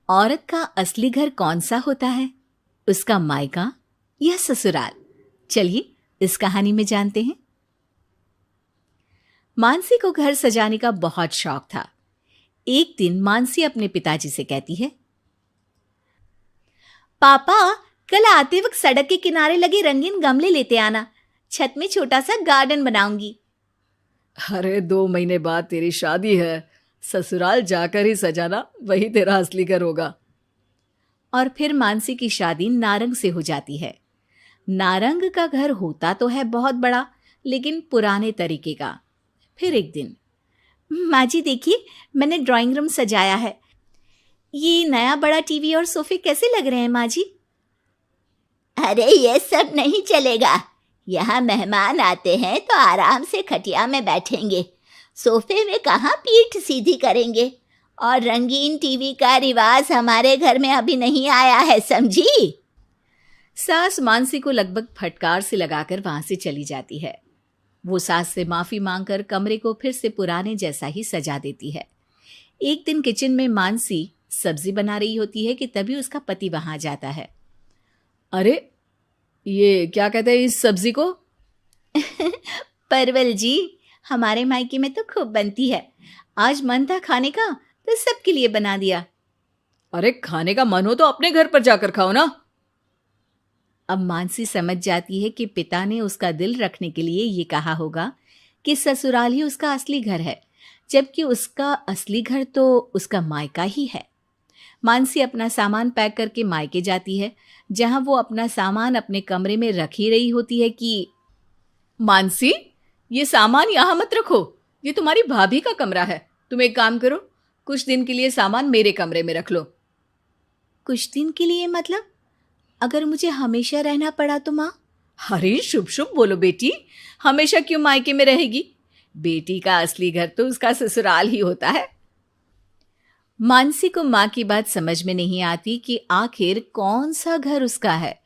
औरत का असली घर कौन सा होता है? उसका मायका या ससुराल? चलिए इस कहानी में जानते हैं। मानसी को घर सजाने का बहुत शौक था। एक दिन मानसी अपने पिताजी से कहती है, पापा, कल आते वक्त सड़क के किनारे लगे रंगीन गमले लेते आना। छत में छोटा सा गार्डन बनाऊंगी। अरे 2 महीने बाद तेरी शादी है, ससुराल जाकर ही सजाना, वही तेरा असली घर होगा। और फिर मानसी की शादी नारंग से हो जाती है। नारंग का घर होता तो है बहुत बड़ा, लेकिन पुराने तरीके का। फिर एक दिन, माँ जी देखिए, मैंने ड्राइंग रूम सजाया है। ये नया बड़ा टीवी और सोफे कैसे लग रहे हैं माँ जी? अरे ये सब नहीं चलेगा। यहाँ मेहमान आते हैं तो आराम से खटिया में बैठेंगे, सोफे में कहाँ पीठ सीधी करेंगे। और रंगीन टीवी का रिवाज हमारे घर में अभी नहीं आया है, समझी? सास मानसी को लगभग फटकार से लगाकर वहां से चली जाती है। वो सास से माफी मांगकर कमरे को फिर से पुराने जैसा ही सजा देती है। एक दिन किचन में मानसी सब्जी बना रही होती है कि तभी उसका पति वहां आ जाता है। अरे ये क्या कहते हैं इस सब्जी को? परवल जी, हमारे मायके में तो खूब बनती है। आज मन था खाने का तो सबके लिए बना दिया। अरे खाने का मन हो तो अपने घर पर जाकर खाओ ना। अब मानसी समझ जाती है कि पिता ने उसका दिल रखने के लिए ये कहा होगा कि ससुराल ही उसका असली घर है, जबकि उसका असली घर तो उसका मायका ही है। मानसी अपना सामान पैक करके मायके जाती है, जहां वो अपना सामान अपने कमरे में रख ही रही होती है कि मानसी, ये सामान यहाँ मत रखो, ये तुम्हारी भाभी का कमरा है। तुम एक काम करो, कुछ दिन के लिए सामान मेरे कमरे में रख लो। कुछ दिन के लिए मतलब? अगर मुझे हमेशा रहना पड़ा तो माँ? अरे शुभ शुभ बोलो बेटी, हमेशा क्यों मायके में रहेगी? बेटी का असली घर तो उसका ससुराल ही होता है। मानसी को माँ की बात समझ में नहीं आती कि आखिर कौन सा घर उसका है।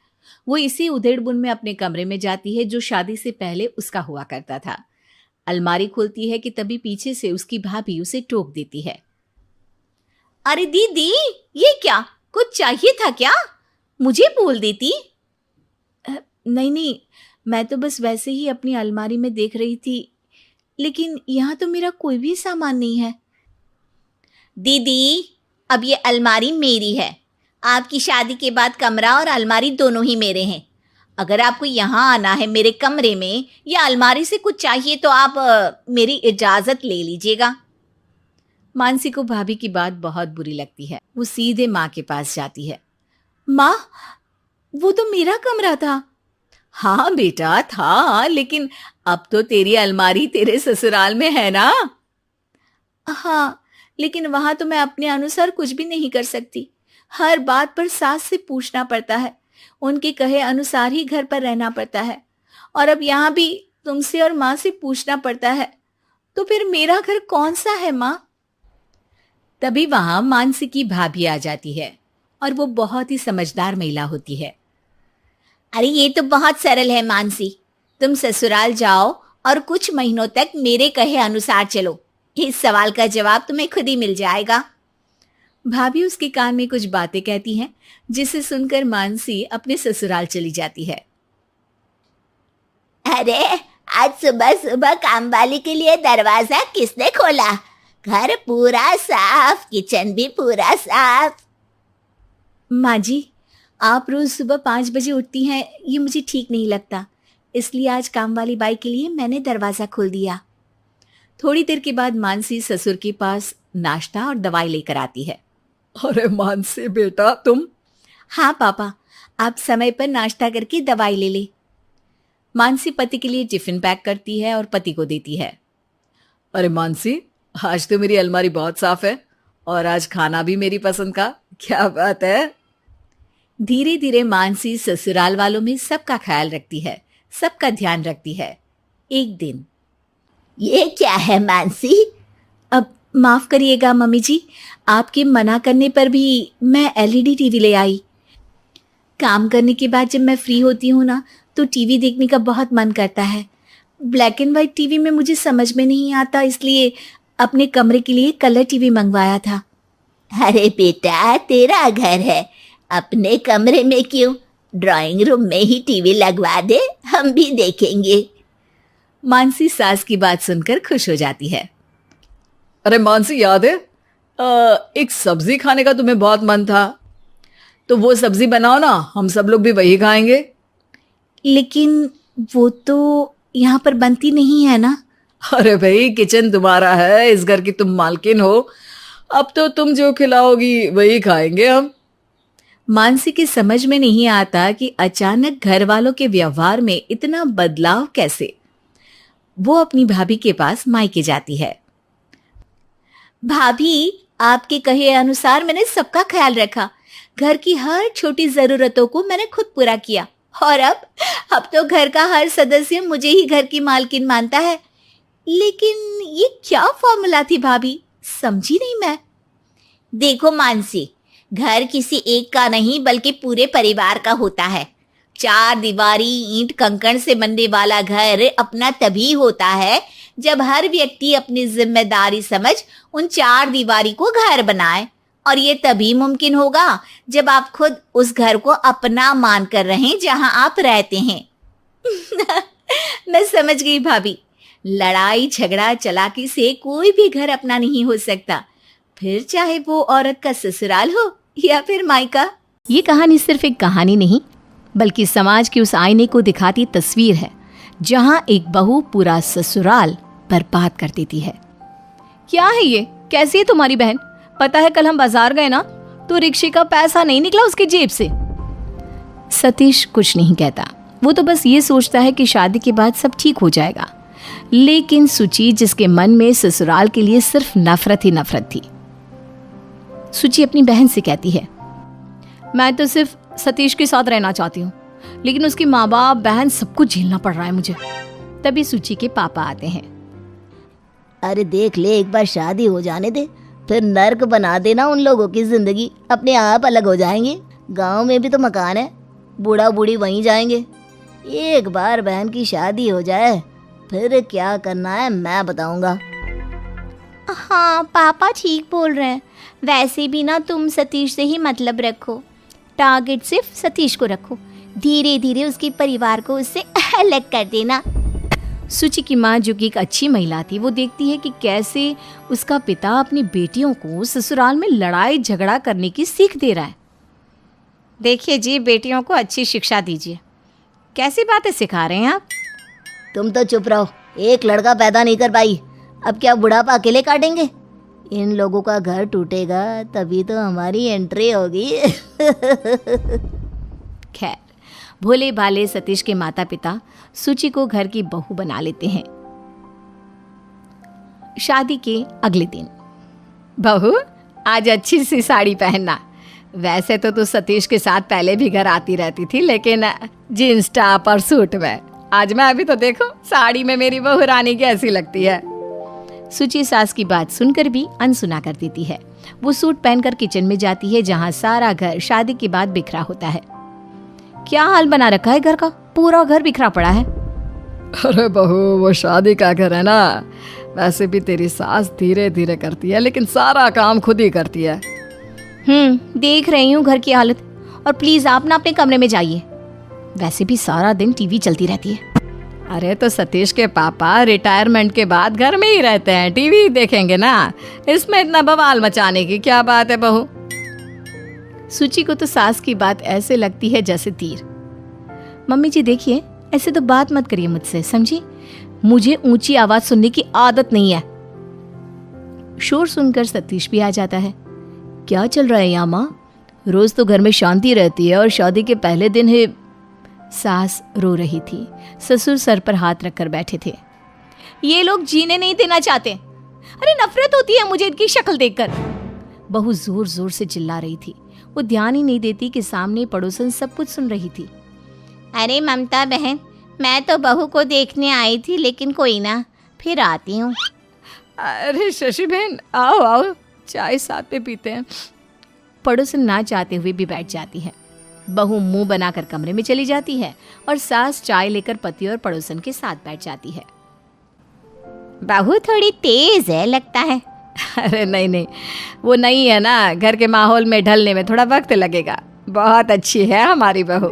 वो इसी उधेड़बुन में अपने कमरे में जाती है जो शादी से पहले उसका हुआ करता था। अलमारी खोलती है कि तभी पीछे से उसकी भाभी उसे टोक देती है। अरे दीदी, ये क्या? कुछ चाहिए था क्या? मुझे बोल देती। नहीं नहीं, मैं तो बस वैसे ही अपनी अलमारी में देख रही थी, लेकिन यहाँ तो मेरा कोई भी सामान नहीं है। दीदी, अब ये अलमारी मेरी है। आपकी शादी के बाद कमरा और अलमारी दोनों ही मेरे हैं। अगर आपको यहाँ आना है मेरे कमरे में या अलमारी से कुछ चाहिए तो आप मेरी इजाज़त ले लीजिएगा। मानसी को भाभी की बात बहुत बुरी लगती है। वो सीधे माँ के पास जाती है। माँ, वो तो मेरा कमरा था। हाँ बेटा था, लेकिन अब तो तेरी अलमारी तेरे ससुराल में है ना। हाँ, लेकिन वहां तो मैं अपने अनुसार कुछ भी नहीं कर सकती। हर बात पर सास से पूछना पड़ता है, उनके कहे अनुसार ही घर पर रहना पड़ता है। और अब यहाँ भी तुमसे और माँ से पूछना पड़ता है, तो फिर मेरा घर कौन सा है माँ? तभी वहां मानसी की भाभी आ जाती है और वो बहुत ही समझदार महिला होती है। अरे ये तो बहुत सरल है मानसी, तुम ससुराल जाओ और कुछ महीनों तक मेरे कहे अनुसार चलो। इस सवाल का जवाब तुम्हें खुद ही मिल जाएगा। भाभी उसके कान में कुछ बातें कहती हैं, जिसे सुनकर मानसी अपने ससुराल चली जाती है। अरे आज सुबह सुबह कामवाली के लिए दरवाजा किसने खोला? घर पूरा साफ, किचन भी पूरा साफ। माँ जी, आप रोज सुबह 5 बजे उठती हैं, ये मुझे ठीक नहीं लगता, इसलिए आज काम वाली बाई के लिए मैंने दरवाजा खोल दिया। थोड़ी देर के बाद मानसी ससुर के पास नाश्ता और दवाई लेकर आती है। अरे मानसी बेटा तुम? हाँ पापा, आप समय पर नाश्ता करके दवाई ले ले। मानसी पति के लिए टिफिन पैक करती है और पति को देती है। अरे मानसी, आज तो मेरी अलमारी बहुत साफ है और आज खाना भी मेरी पसंद का। क्या बात है। धीरे धीरे मानसी ससुराल वालों में सबका ख्याल रखती है, सबका ध्यान रखती है। एक दिन, ये क्या है मानसी? अब माफ करिएगा मम्मी जी, आपके मना करने पर भी मैं एलईडी टीवी ले आई। काम करने के बाद जब मैं फ्री होती हूँ ना, तो टीवी देखने का बहुत मन करता है। ब्लैक एंड वाइट टीवी में मुझे समझ में नहीं आता, इसलिए अपने कमरे के लिए कलर टीवी मंगवाया था। अरे बेटा, तेरा घर है, अपने कमरे में क्यों? ड्राइंग रूम में ही टीवी लगवा दे, हम भी देखेंगे। मानसी सास की बात सुनकर खुश हो जाती है। अरे मानसी, याद है एक सब्जी खाने का तुम्हें बहुत मन था, तो वो सब्जी बनाओ ना, हम सब लोग भी वही खाएंगे। लेकिन वो तो यहाँ पर बनती नहीं है ना। अरे भाई, किचन तुम्हारा है, इस घर की तुम मालकिन हो, अब तो तुम जो खिलाओगी वही खाएंगे हम। मानसी की समझ में नहीं आता कि अचानक घर वालों के व्यवहार में इतना बदलाव कैसे। वो अपनी भाभी के पास मायके जाती है। भाभी, आपके कहे अनुसार मैंने सबका ख्याल रखा, घर की हर छोटी जरूरतों को मैंने खुद पूरा किया, और अब तो घर का हर सदस्य मुझे ही घर की मालकिन मानता है। लेकिन ये क्या फॉर्मूला थी भाभी, समझी नहीं मैं। देखो मानसी, घर किसी एक का नहीं बल्कि पूरे परिवार का होता है। 4 दीवारी ईंट कंकड़ से बनने वाला घर अपना तभी होता है जब हर व्यक्ति अपनी जिम्मेदारी समझ उन 4 दीवारी को घर बनाए, और ये तभी मुमकिन होगा जब आप खुद उस घर को अपना मान कर रहें जहां आप रहते हैं। मैं समझ गई भाभी, लड़ाई झगड़ा चलाकी से कोई भी घर अपना नहीं हो सकता, फिर चाहे वो औरत का ससुराल हो या फिर मायका। ये कहानी सिर्फ एक कहानी नहीं, बल्कि समाज के उस आईने को दिखाती तस्वीर है जहां एक बहू पूरा ससुराल बर्बाद कर देती है। क्या है ये? कैसी है तुम्हारी बहन? पता है कल हम बाजार गए ना, तो रिक्शे का पैसा नहीं निकला उसकी जेब से। सतीश कुछ नहीं कहता, वो तो बस ये सोचता है कि शादी के बाद सब ठीक हो जाएगा। लेकिन सुची, जिसके मन में ससुराल के लिए सिर्फ नफरत ही नफरत थी, सुची अपनी बहन से कहती है, मैं तो सिर्फ सतीश के साथ रहना चाहती हूँ, लेकिन उसके माँ बाप बहन सब कुछ झेलना पड़ रहा है मुझे। तभी सुची के पापा आते हैं। अरे देख ले, एक बार शादी हो जाने दे, फिर नर्क बना देना उन लोगों की जिंदगी, अपने आप अलग हो जाएंगे। गांव में भी तो मकान है, बूढ़ा बूढ़ी वहीं जाएंगे। एक बार बहन की शादी हो जाए, फिर क्या करना है मैं बताऊंगा। हाँ पापा ठीक बोल रहे हैं। वैसे भी ना तुम सतीश से ही मतलब रखो, टारगेट सिर्फ सतीश को रखो, धीरे धीरे उसके परिवार को उससे अलग कर देना। सुची की माँ, जो कि एक अच्छी महिला थी, वो देखती है कि कैसे उसका पिता अपनी बेटियों को ससुराल में लड़ाई झगड़ा करने की सीख दे रहा है। देखिए जी, बेटियों को अच्छी शिक्षा दीजिए। कैसी बातें सिखा रहे हैं आप? तुम तो चुप रहो, एक लड़का पैदा नहीं कर पाई, अब क्या बुढ़ापा अकेले काटेंगे? इन लोगों का घर टूटेगा तभी तो हमारी एंट्री होगी। खैर, भोले भाले सतीश के माता पिता सुची को घर की बहू बना लेते हैं। शादी के अगले दिन, बहू आज अच्छी सी साड़ी पहनना। वैसे तो तू सतीश के साथ पहले भी घर आती रहती थी, लेकिन जीन्स टॉप और सूट में। आज मैं अभी तो देखो साड़ी में मेरी बहू रानी कैसी लगती है। सुची सास की बात सुनकर भी अनसुना कर देती है। वो सूट पहनकर किचन में जाती है, जहाँ सारा घर शादी के बाद बिखरा होता है। क्या हाल बना रखा है घर का? पूरा घर बिखरा पड़ा है। अरे बहू, वो शादी का घर है ना, वैसे भी तेरी सास धीरे धीरे करती है, लेकिन सारा काम खुद ही करती है। देख रही हूँ घर की हालत। और प्लीज आप ना अपने कमरे में जाइए, वैसे भी सारा दिन टीवी चलती रहती है। अरे तो सतीश के पापा रिटायरमेंट के बाद घर में ही रहते हैं, टीवी देखेंगे ना, इसमें इतना बवाल मचाने की क्या बात है बहू। सुची को तो सास की बात ऐसे लगती है जैसे तीर। मम्मी जी देखिए, ऐसे तो बात मत करिए मुझसे, समझी? मुझे ऊंची आवाज सुनने की आदत नहीं है। शोर सुनकर सतीश भी आ जाता है। क्या चल रहा है यहाँ माँ? रोज तो घर में शांति रहती है और शादी के पहले दिन ही। सास रो रही थी, ससुर सर पर हाथ रखकर बैठे थे। ये लोग जीने नहीं देना चाहते। अरे नफरत होती है मुझे इनकी शक्ल देखकर। बहू जोर जोर से चिल्ला रही थी। वो ध्यान ही नहीं देती कि सामने पड़ोसन सब कुछ सुन रही थी। अरे ममता बहन, मैं तो बहू को देखने आई थी, लेकिन कोई ना, फिर आती हूँ। अरे शशि बहन, आओ आओ, चाय साथ में पीते हैं। पड़ोसन ना चाहते हुए भी बैठ जाती है। बहू मुंह बनाकर कमरे में चली जाती है और सास चाय लेकर पति और पड़ोसन के साथ बैठ जाती है। बहू थोड़ी तेज है लगता है, अरे नहीं नहीं, वो नहीं है ना, घर के माहौल में ढलने में थोड़ा वक्त लगेगा। बहुत अच्छी है हमारी बहू।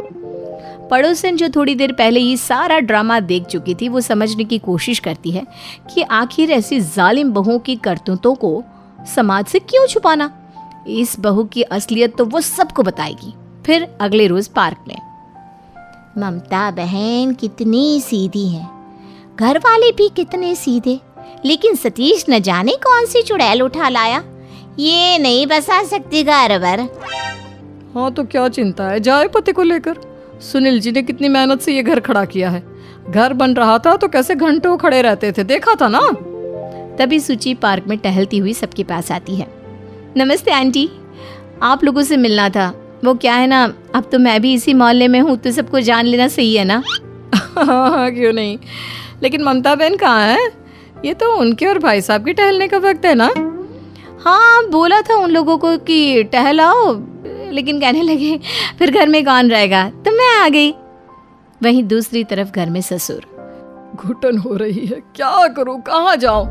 पड़ोसन जो थोड़ी देर पहले ये सारा ड्रामा देख चुकी थी, वो समझने की कोशिश करती है कि आखिर ऐसी जालिम बहुओं की करतूतों को समाज से क्यों छुपाना। इस बहू की असलियत तो वो सबको बताएगी। फिर अगले रोज पार्क में ममता बहन कितनी सीधी है, घर वाले भी कितने सीधे, लेकिन सतीश न जाने कौन सी चुड़ैल उठा लाया। ये नहीं बसा सकती घर भर। हाँ तो क्या चिंता है, जाए पति को लेकर। सुनील जी ने कितनी मेहनत से ये घर खड़ा किया है। घर बन रहा था तो कैसे घंटों खड़े रहते थे, देखा था ना। तभी सुची पार्क में टहलती हुई सबके पास आती है। नमस्ते आंटी, आप लोगों से मिलना था। वो क्या है ना, अब तो मैं भी इसी मोहल्ले में हूँ, तो सबको जान लेना सही है ना। हाँ क्यों नहीं, लेकिन ममता बहन कहाँ है? ये तो उनके और भाई साहब के टहलने का वक्त है ना। हाँ, बोला था उन लोगों को कि टहलाओ, लेकिन कहने लगे फिर घर में कौन रहेगा, तो मैं आ गई। वहीं दूसरी तरफ घर में ससुर। घुटन हो रही है, क्या करूँ, कहाँ जाऊँ?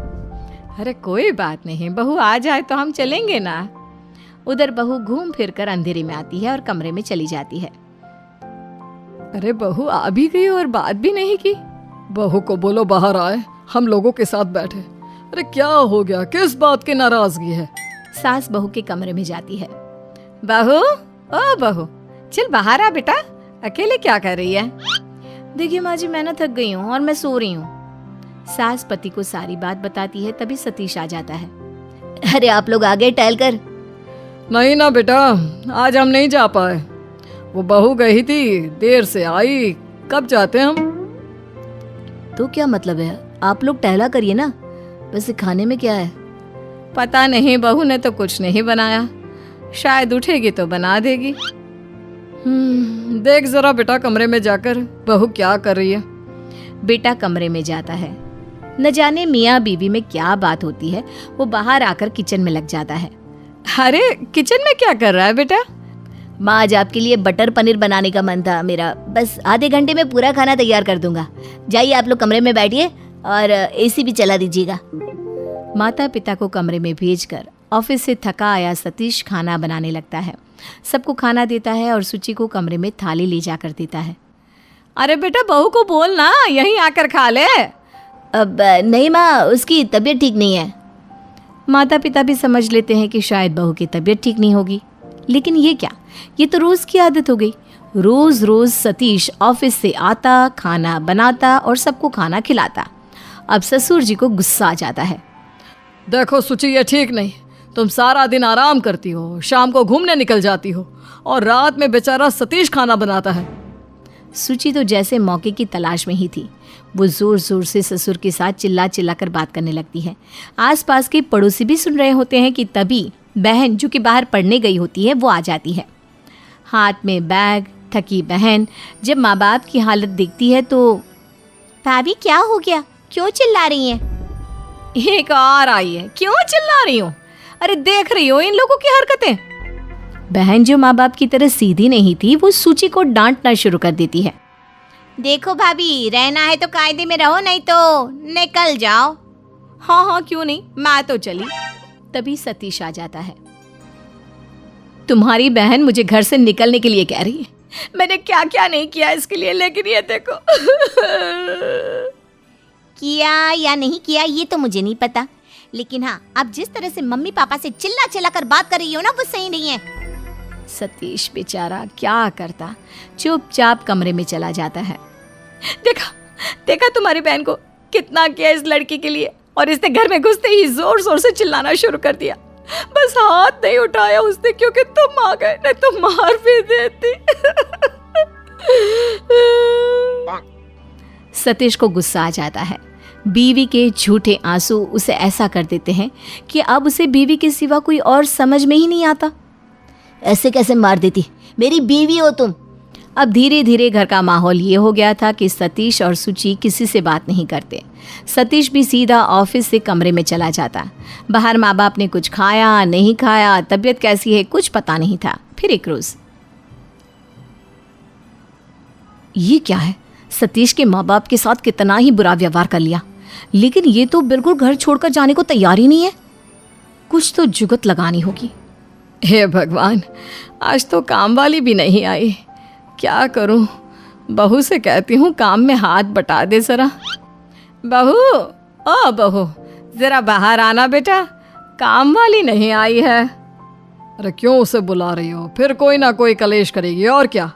अरे कोई बात नहीं, बहू आ जाए तो हम चलेंगे ना। उधर बहू घूम फिर कर अंधेरे में आती है और कमरे में चली जाती है। अरे बहू आ भी गई और बात भी नहीं की। बहू को बोलो बाहर आए, हम लोगों के साथ बैठे। अरे क्या हो गया, किस बात की नाराजगी है? सास बहू के कमरे में जाती है। बहू, ओ बहू, चल बाहर आ बेटा, अकेले क्या कर रही है? देखिए माँ जी, मैं ना थक गई हूँ और मैं सो रही हूँ। सास पति को सारी बात बताती है। तभी सतीश आ जाता है। अरे आप लोग आ गए टहल कर? नहीं ना बेटा, आज हम नहीं जा पाए। वो बहू गई थी, देर से आई, कब जाते हम? तो क्या मतलब है, आप लोग टहला करिए ना। वैसे खाने में क्या है? पता नहीं, बहू ने तो कुछ नहीं बनाया, शायद उठेगी तो बना देगी। देख जरा बेटा कमरे में जाकर बहू क्या कर रही है। बेटा कमरे में जाता है। न जाने मियाँ बीवी में क्या बात होती है, वो बाहर आकर किचन में लग जाता है। अरे किचन में क्या कर रहा है बेटा? माँ, आज आपके लिए बटर पनीर बनाने का मन था मेरा। बस आधे घंटे में पूरा खाना तैयार कर दूंगा। जाइए आप लोग कमरे में बैठिए और एसी भी चला दीजिएगा। माता पिता को कमरे में भेजकर ऑफिस से थका आया सतीश खाना बनाने लगता है। सबको खाना देता है और सुची को कमरे में थाली ले जाकर देता है। अरे बेटा बहू को बोल ना, यहीं आकर खा ले। अब नहीं माँ, उसकी तबीयत ठीक नहीं है। माता पिता भी समझ लेते हैं कि शायद बहू की तबीयत ठीक नहीं होगी, लेकिन ये क्या, ये तो रोज की आदत हो गई। रोज रोज सतीश ऑफिस से आता, खाना बनाता और सबको खाना खिलाता। अब ससुर जी को गुस्सा आ जाता है। देखो सुची, ये ठीक नहीं। तुम सारा दिन आराम करती हो, शाम को घूमने निकल जाती हो और रात में बेचारा सतीश खाना बनाता है। सुची तो जैसे मौके की तलाश में ही थी। वो जोर जोर से ससुर के साथ चिल्ला चिल्ला कर बात करने लगती है। आसपास के पड़ोसी भी सुन रहे होते हैं कि तभी बहन, जो कि बाहर पढ़ने गई होती है, वो आ जाती है। हाथ में बैग, थकी बहन जब माँ बाप की हालत देखती है तो, भाभी क्या हो गया, क्यों चिल्ला रही हैं? एक और आई है, क्यों चिल्ला रही हो? अरे देख रही हो इन लोगों की हरकतें। बहन जो माँ बाप की तरह सीधी नहीं थी, वो सूची को डांटना शुरू कर देती है। देखो भाभी, रहना है तो कायदे में रहो, नहीं तो निकल जाओ। हाँ हाँ क्यों नहीं, मैं तो चली। तभी सतीश आ जाता है। तुम्हारी बहन मुझे घर से निकलने के लिए कह रही है। मैंने क्या क्या नहीं किया इसके लिए, लेकिन ये देखो। किया या नहीं किया ये तो मुझे नहीं पता, लेकिन हाँ, आप जिस तरह से मम्मी पापा से चिल्ला चिल्ला कर बात कर रही हो ना, वो सही नहीं है। सतीश बेचारा क्या करता, चुपचाप कमरे में चला जाता है। देखा देखा तुम्हारी बहन को कितना किया इस लड़की के लिए, और इसने घर में घुसते ही जोर जोर से चिल्लाना शुरू कर दिया। बस हाथ नहीं उठाया उसने, क्योंकि तुम आ गए, नहीं तो मार भी देती। सतीश को गुस्सा आ जाता है। बीवी के झूठे आंसू उसे ऐसा कर देते हैं कि अब उसे बीवी के सिवा कोई और समझ में ही नहीं आता। ऐसे कैसे मार देती, मेरी बीवी हो तुम। अब धीरे धीरे घर का माहौल ये हो गया था कि सतीश और सुची किसी से बात नहीं करते। सतीश भी सीधा ऑफिस से कमरे में चला जाता। बाहर माँ बाप ने कुछ खाया नहीं खाया, तबीयत कैसी है कुछ पता नहीं था। फिर एक रोज, ये क्या है, सतीश के माँ बाप के साथ कितना ही बुरा व्यवहार कर लिया, लेकिन ये तो बिल्कुल घर छोड़कर जाने को तैयार ही नहीं है। कुछ तो जुगत लगानी होगी। हे भगवान, आज तो काम वाली भी नहीं आई। क्या करूं? बहू से कहती हूँ काम में हाथ बटा दे जरा। बहू, ओ बहू, जरा बाहर आना बेटा, काम वाली नहीं आई है। अरे क्यों उसे बुला रही हो? फिर कोई ना कोई कलेश करेगी और क्या।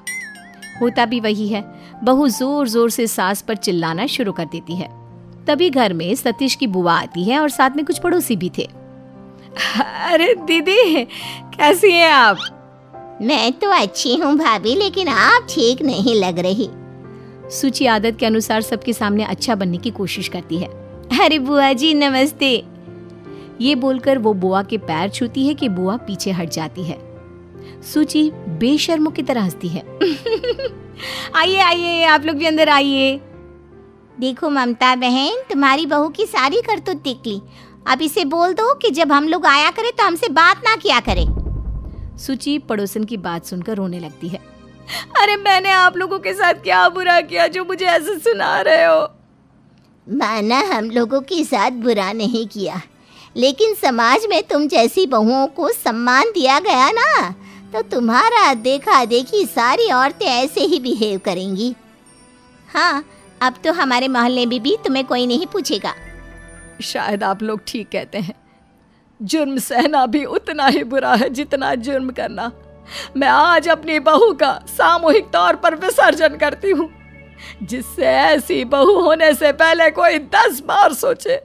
होता भी वही है। बहू जोर जोर से सास पर चिल्लाना शुरू कर देती है। तभी घर में सतीश की बुआ आती है और साथ में कुछ पड़ोसी भी थे। अरे दीदी, कैसी हैं आप? मैं तो अच्छी हूँ भाभी, लेकिन आप ठीक नहीं लग रही। सुची आदत के अनुसार सबके सामने अच्छा बनने की कोशिश करती है। अरे बुआ जी नमस्ते। ये बोलकर वो बुआ के पैर छूती है कि बुआ पीछे हट जाती है। सुची बेशर्मों की तरह हंसती है। आइए आइए, आप लोग भी अंदर आइए। देखो ममता बहन, तुम्हारी बहू की सारी करतूत देख ली। अब इसे बोल दो कि जब हम लोग आया करें तो हमसे बात ना किया करे। सुची पड़ोसन की बात सुनकर रोने लगती है। अरे मैंने आप लोगों के साथ क्या बुरा किया जो मुझे ऐसे सुना रहे हो? माना हम लोगों के साथ बुरा नहीं किया, लेकिन समाज में तुम जैसी बहुओं को सम्मान दिया गया ना, तो तुम्हारा देखा देखी सारी औरतें ऐसे ही बिहेव करेंगी। हाँ, अब तो हमारे मोहल्ले में भी तुम्हें कोई नहीं पूछेगा। शायद आप लोग ठीक कहते हैं। जुर्म सहना भी उतना ही बुरा है जितना जुर्म करना। मैं आज अपनी बहू का सामूहिक तौर पर विसर्जन करती हूँ, जिससे ऐसी बहू होने से पहले कोई 10 बार सोचे।